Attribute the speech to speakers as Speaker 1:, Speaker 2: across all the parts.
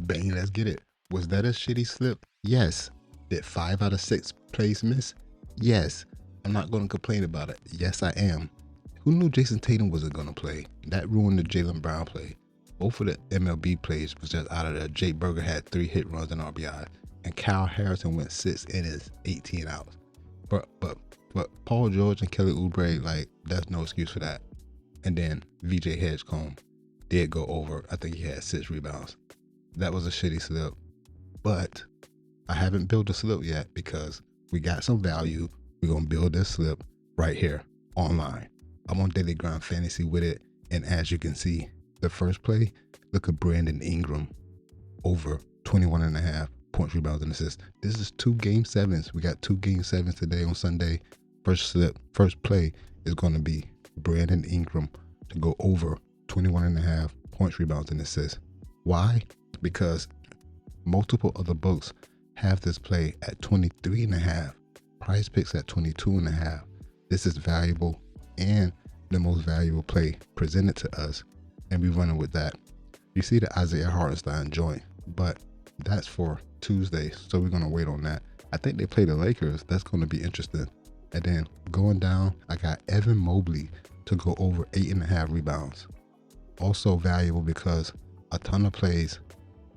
Speaker 1: Bang, let's get it. Was that a shitty slip? Yes. Did 5 out of 6 plays miss? Yes. I'm not going to complain about it. Yes, I am. Who knew Jason Tatum wasn't going to play? That ruined the Jaylen Brown play. Both of the MLB plays was just out of there. Jake Berger had 3 hit runs and RBI, and Kyle Harrison went 6 innings, 18 outs. But Paul George and Kelly Oubre, like, that's no excuse for that. And then VJ Hedgecomb did go over. I think he had 6 rebounds. That was a shitty slip. But I haven't built a slip yet because we got some value. We're going to build this slip right here online. I'm on Daily Grind Fantasy with it. And as you can see, the first play, look at Brandon Ingram over 21.5 points, rebounds, and assists. This is 2 game 7s. We got 2 game 7s today on Sunday. First slip, first play is going to be Brandon Ingram to go over 21.5 points, rebounds, and assists. Why? Because multiple other books have this play at 23.5. Prize Picks at 22.5. This is valuable and the most valuable play presented to us, and we're running with that. You see the Isaiah Hartenstein joint, but that's for Tuesday, so we're going to wait on that. I think they play the Lakers. That's going to be interesting. And then going down, I got Evan Mobley to go over 8.5 rebounds. Also valuable because a ton of plays,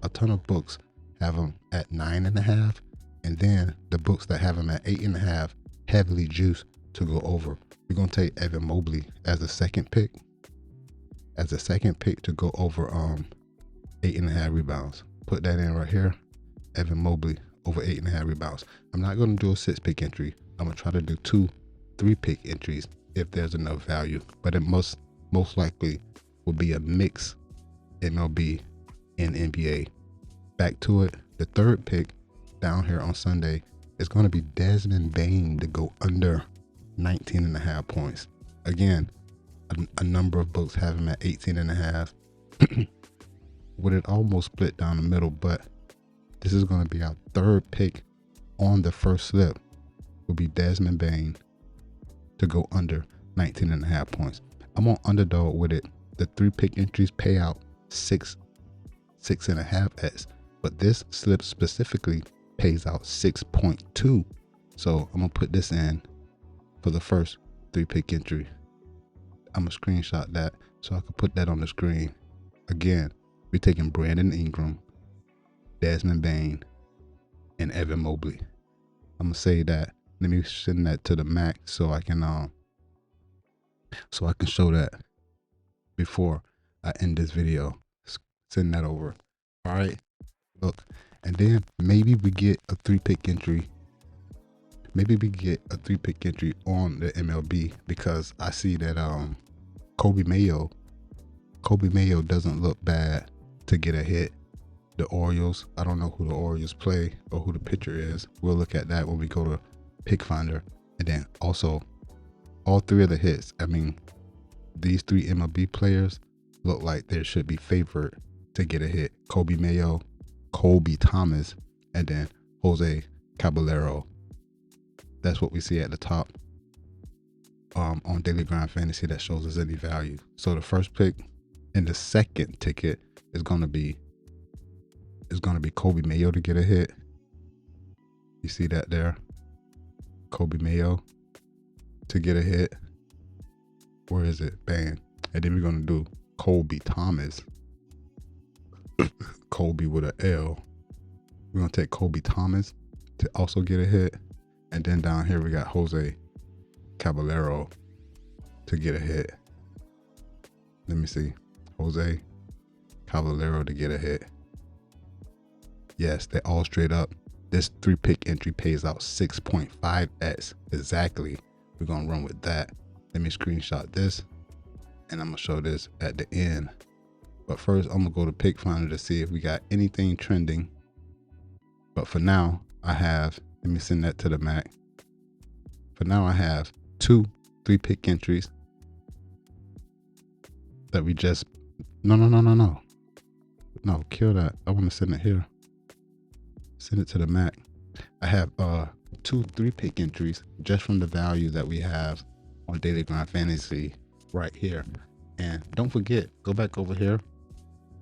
Speaker 1: a ton of books have them at 9.5, and then the books that have them at 8.5 heavily juiced to go over. We're going to take Evan Mobley as a second pick. As a second pick to go over 8.5 rebounds. Put that in right here. Evan Mobley over 8.5 rebounds. I'm not going to do a 6-pick entry. I'm going to try to do 2 3-pick entries if there's enough value. But it most likely will be a mix MLB and NBA. Back to it. The third pick down here on Sunday is going to be Desmond Bane to go under 19.5 points. Again, a number of books have him at 18.5. With it almost split down the middle, but this is going to be our third pick on the first slip. Will be Desmond Bane to go under 19.5 points. I'm on Underdog with it. The 3-pick entries pay out 6.5x, but this slip specifically pays out 6.2. So I'm gonna put this in for the first 3-pick entry. I'm gonna screenshot that so I can put that on the screen. Again, we're taking Brandon Ingram, Desmond Bane, and Evan Mobley. I'm gonna say that. Let me send that to the Mac so I can show that before I end this video. Send that over. All right. Look, and then maybe we get a 3-pick entry. Maybe we get a 3-pick entry on the MLB because I see that Kobe Mayo doesn't look bad to get a hit. The Orioles, I don't know who the Orioles play or who the pitcher is. We'll look at that when we go to PickFinder. And then also all 3 of the hits. I mean, these 3 MLB players look like they should be favored to get a hit. Kobe Mayo, Colby Thomas, and then Jose Caballero. That's what we see at the top on Daily Grind Fantasy that shows us any value. So the first pick and the second ticket is gonna be Kobe Mayo to get a hit. You see that there? Kobe Mayo to get a hit. Where is it? Bang. And then we're gonna do Colby Thomas. Colby with an L. We're gonna take Colby Thomas to also get a hit. And then down here we got Jose Caballero to get a hit. Let me see. Jose Caballero to get a hit. Yes, they're all straight up. This 3-pick entry pays out 6.5x exactly. We're gonna run with that. Let me screenshot this and I'm gonna show this at the end. But first I'm gonna go to PickFinder to see if we got anything trending. But for now I have, let me send that to the Mac. For now I have 2 3-pick entries that we just, no, kill that. I want to send it here. Send it to the Mac. I have 2 3-pick entries just from the value that we have on Daily Grind Fantasy right here. And don't forget, go back over here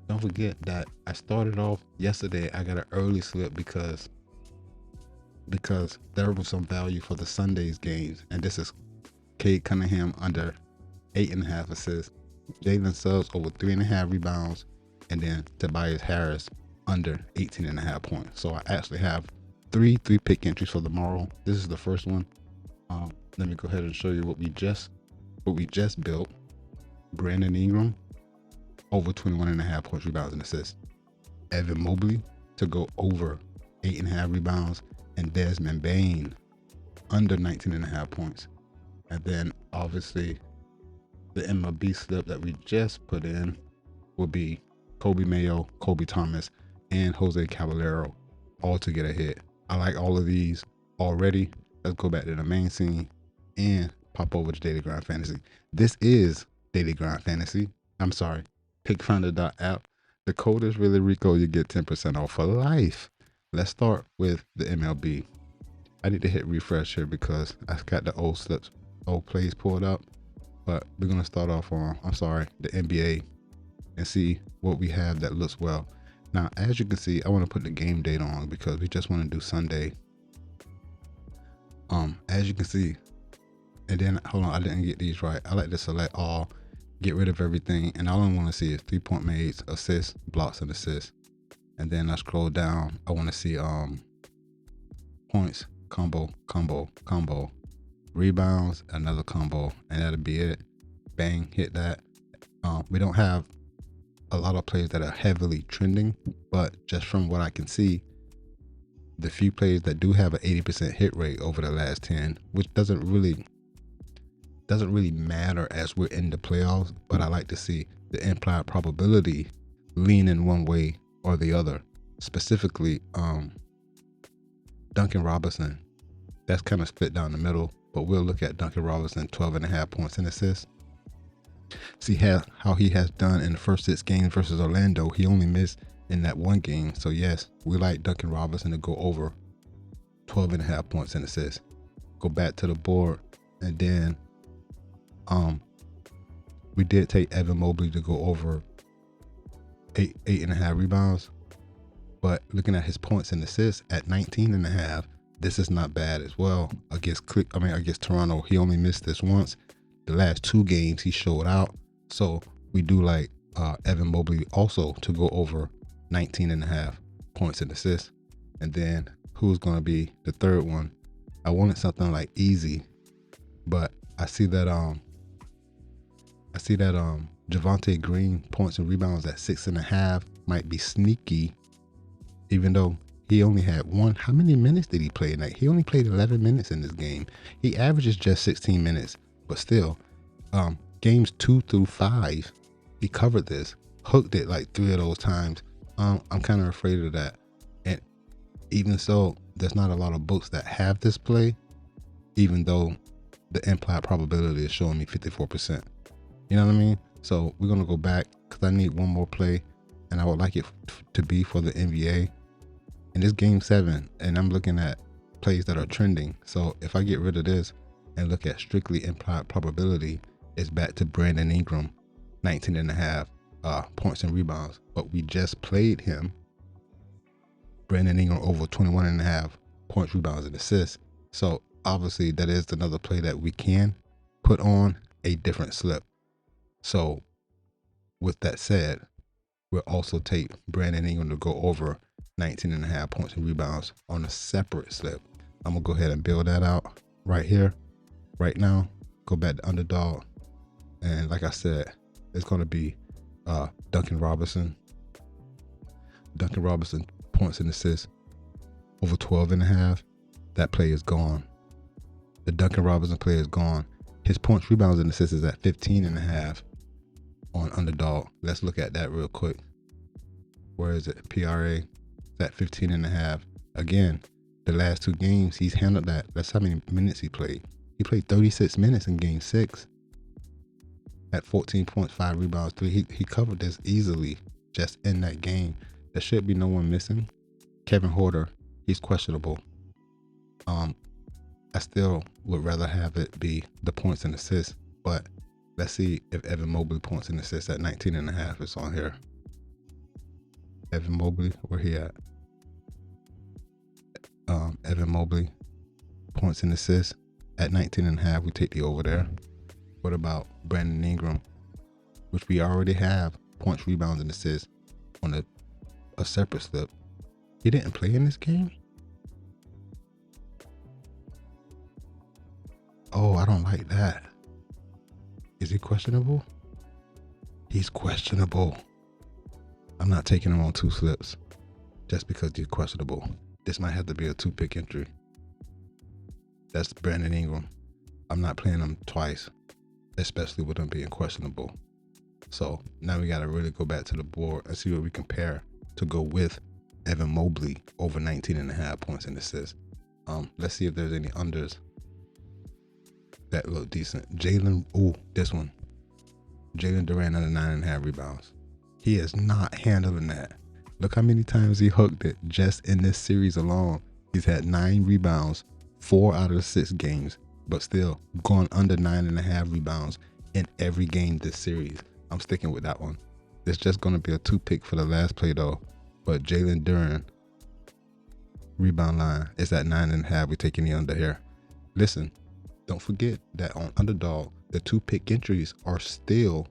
Speaker 1: Don't forget that I started off yesterday. I got an early slip because there was some value for the Sunday's games, and this is Cade Cunningham under 8.5 assists, Jalen Suggs over 3.5 rebounds, and then Tobias Harris under 18.5 points. So I actually have three pick entries for tomorrow. This is the first one. Let me go ahead and show you what we just built. Brandon Ingram over 21.5 points, rebounds, and assists. Evan Mobley to go over 8.5 rebounds, and Desmond Bane under 19.5 points. And then obviously the MLB slip that we just put in will be Kobe Mayo, Kobe Thomas, and Jose Caballero, all to get a hit. I like all of these already. Let's go back to the main scene and pop over to Daily Grind Fantasy. This is Daily Grind Fantasy. I'm sorry, PickFinder.app. The code is really Rico. You get 10% off for life. Let's start with the MLB. I need to hit refresh here because I got the old plays pulled up. But we're going to start off on, the NBA and see what we have that looks well. Now, as you can see, I want to put the game date on because we just want to do Sunday. As you can see, and then, hold on, I didn't get these right. I like to select all, get rid of everything, and all I want to see is 3-point made, assists, blocks, and assists. And then I scroll down. I want to see points, combo, rebounds, another combo, and that'll be it. Bang, hit that. We don't have a lot of players that are heavily trending, but just from what I can see, the few players that do have an 80% hit rate over the last 10, which doesn't really matter as we're in the playoffs, but I like to see the implied probability lean in one way or the other. Specifically, Duncan Robinson, that's kind of split down the middle, but we'll look at Duncan Robinson, 12.5 points and assists. See how he has done in the first 6 games versus Orlando. He only missed in that one game. So yes, we like Duncan Robinson to go over 12.5 points and assists. Go back to the board, and then we did take Evan Mobley to go over 8.5 rebounds. But looking at his points and assists at 19.5, this is not bad as well. Against Toronto, he only missed this once. The last 2 games he showed out. So we do like Evan Mobley also to go over 19.5 points and assists. And then who's going to be the third one? I wanted something like easy, but I see that Javonte Green points and rebounds at 6.5 might be sneaky, even though he only had one. How many minutes did he play? Like, he only played 11 minutes in this game. He averages just 16 minutes, but still, games 2 through 5, he covered this, hooked it like 3 of those times. I'm kind of afraid of that. And even so, there's not a lot of books that have this play, even though the implied probability is showing me 54%. You know what I mean? So we're going to go back because I need one more play, and I would like it to be for the NBA. And it's game 7, and I'm looking at plays that are trending. So if I get rid of this and look at strictly implied probability, it's back to Brandon Ingram, 19.5 points and rebounds. But we just played him, Brandon Ingram, over 21.5 points, rebounds, and assists. So obviously that is another play that we can put on a different slip. So with that said, we'll also take Brandon Ingram to go over 19.5 points and rebounds on a separate slip. I'm gonna go ahead and build that out right here, right now. Go back to underdog, and like I said, it's gonna be Duncan Robinson points and assists over 12.5. That play is gone. The Duncan Robinson play is gone. His points, rebounds, and assists is at 15.5 on underdog. Let's look at that real quick. Where is it? PRA. It's at 15.5. Again, the last 2 games he's handled that. That's how many minutes he played. He played 36 minutes in game 6 at 14 points, 5 rebounds, 3. He covered this easily just in that game. There should be no one missing. Kevin Huerter, he's questionable. I still would rather have it be the points and assists, but let's see if Evan Mobley points and assists at 19.5 is on here. Evan Mobley, where he at? Evan Mobley, points and assists at 19.5. We take the over there. What about Brandon Ingram, which we already have points, rebounds, and assists on a separate slip? He didn't play in this game? Oh, I don't like that. Is he questionable? He's questionable. I'm not taking him on 2 slips just because he's questionable. This might have to be a 2-pick entry. That's Brandon Ingram. I'm not playing him twice, especially with him being questionable. So now we got to really go back to the board and see what we compare to go with Evan Mobley over 19.5 points and assists. Let's see if there's any unders that look decent. This one. Jalen Duran under 9.5 rebounds. He is not handling that. Look how many times he hooked it just in this series alone. He's had 9 rebounds, 4 out of the 6 games, but still gone under 9.5 rebounds in every game this series. I'm sticking with that one. It's just going to be a 2-pick for the last play though. But Jalen Duran rebound line is at 9.5. We're taking the under here. Listen, don't forget that on Underdog, the 2-pick entries are still,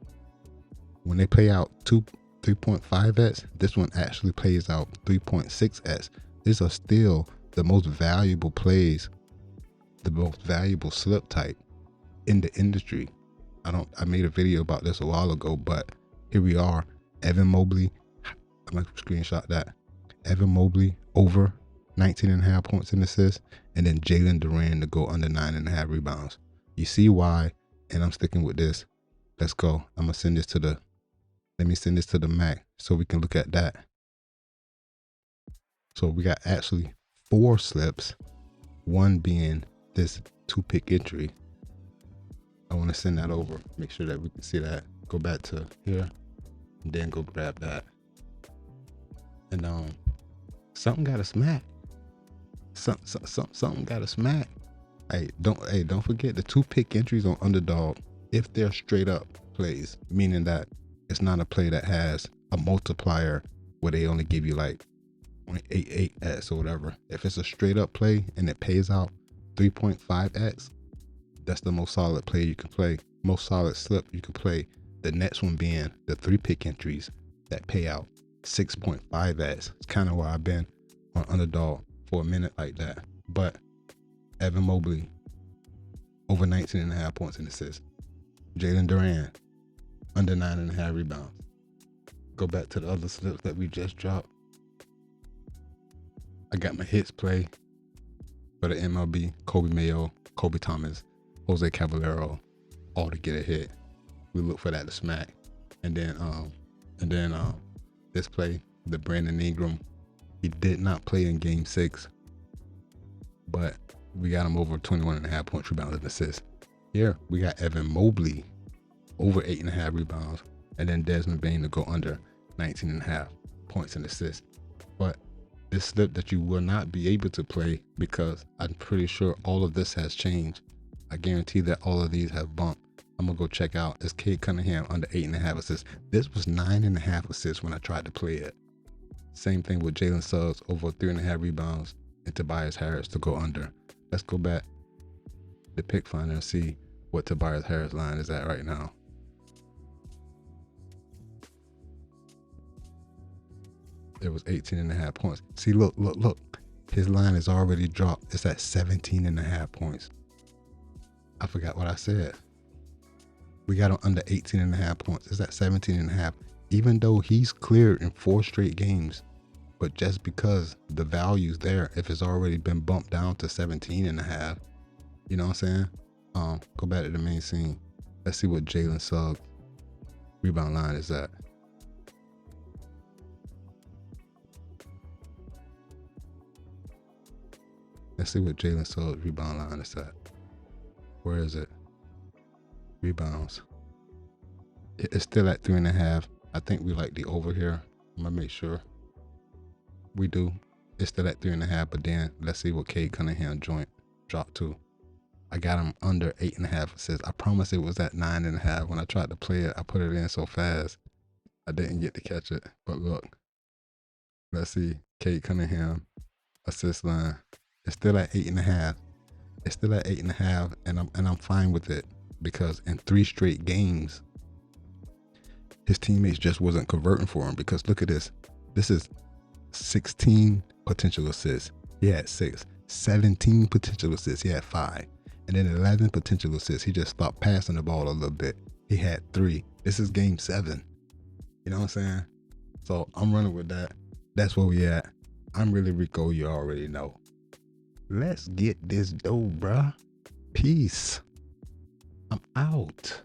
Speaker 1: when they play out 3.5x, this one actually plays out 3.6x. These are still the most valuable plays, the most valuable slip type in the industry. I made a video about this a while ago, but here we are. Evan Mobley, I'm gonna screenshot that. Evan Mobley over 19.5 points and assists, and then Jalen Duran to go under 9.5 rebounds. You see why, and I'm sticking with this. Let's go. Let me send this to the Mac so we can look at that. So we got actually 4 slips, one being this 2-pick entry. I want to send that over, make sure that we can see that. Go back to here, and then go grab that. And something got to smack. Something got to smack. Hey, don't forget the 2-pick entries on Underdog. If they're straight up plays, meaning that it's not a play that has a multiplier where they only give you like 0.88x or whatever. If it's a straight up play and it pays out 3.5x, that's the most solid play you can play. Most solid slip you can play. The next one being the 3-pick entries that pay out 6.5x. It's kind of where I've been on Underdog for a minute like that. But Evan Mobley over 19.5 points and assists. Jalen Duran under 9.5 rebounds. Go back to the other slips that we just dropped. I got my hits play for the MLB. Kobe Mayo, Kobe Thomas, Jose Caballero, all to get a hit. We look for that to smack. And then this play, the Brandon Ingram, he did not play in game 6, but we got him over 21.5 points, rebounds, and assists. Here we got Evan Mobley over 8.5 rebounds, and then Desmond Bane to go under 19.5 points and assists. But this slip that you will not be able to play, because I'm pretty sure all of this has changed. I guarantee that all of these have bumped. I'm gonna go check out this Cade Cunningham under 8.5 assists. This was 9.5 assists when I tried to play it. Same thing with Jalen Suggs over 3.5 rebounds and Tobias Harris to go under. Let's go back to PickFinder and see what Tobias Harris line is at right now. It was 18.5 points. See, look. His line is already dropped. It's at 17.5 points. I forgot what I said. We got him under 18.5 points. It's at 17.5. Even though he's cleared in 4 straight games. But just because the value's there, if it's already been bumped down to 17.5, you know what I'm saying? Go back to the main scene. Let's see what Jalen Suggs rebound line is at. Let's see what Jalen Suggs rebound line is at. Where is it? Rebounds. It's still at 3.5. I think we like the over here. I'm gonna make sure we do. It's still at 3.5, but then let's see what Cade Cunningham joint dropped to. I got him under 8.5 assists. I promise it was at 9.5. When I tried to play it, I put it in so fast I didn't get to catch it. But look, Let's see. Cade Cunningham, assist line. It's still at 8.5. It's still at 8.5, and I'm fine with it because in 3 straight games, his teammates just wasn't converting for him. Because look at this. This is 16 potential assists. He had 6. 17 potential assists. He had 5. And then 11 potential assists. He just stopped passing the ball a little bit. He had 3. This is game 7. You know what I'm saying? So I'm running with that. That's where we at. I'm really Rico. You already know. Let's get this dough, bruh. Peace. I'm out.